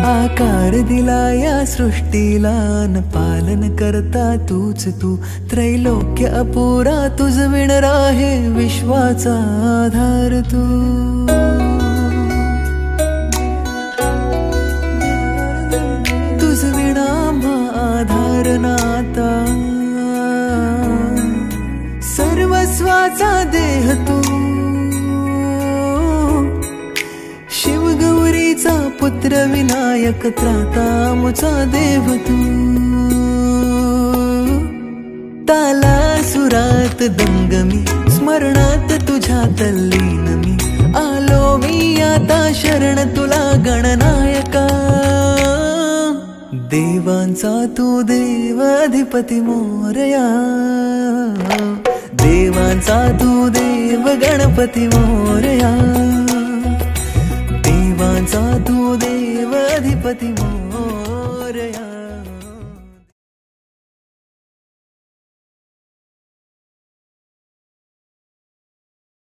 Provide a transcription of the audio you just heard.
आकार दिला या सृष्टीला न पालन करता तूच तू त्रैलोक्य अपुरा तुझ विण राहे विश्वाचा आधार तू तुझ विणा आधार नाता सर्वस्वाचा देह तू शिवगौरीचा पुत्र विनायक त्राता मुचा देव तू ताला सुरात दंगमी स्मरणात तुझ्या तल्लीन मी आलो मी आता शरण तुला गणनायका देवांचा तू देव अधिपती मोरया देवांचा तू देव गणपती मोरया देवांचा तू देव अधिपती मोरया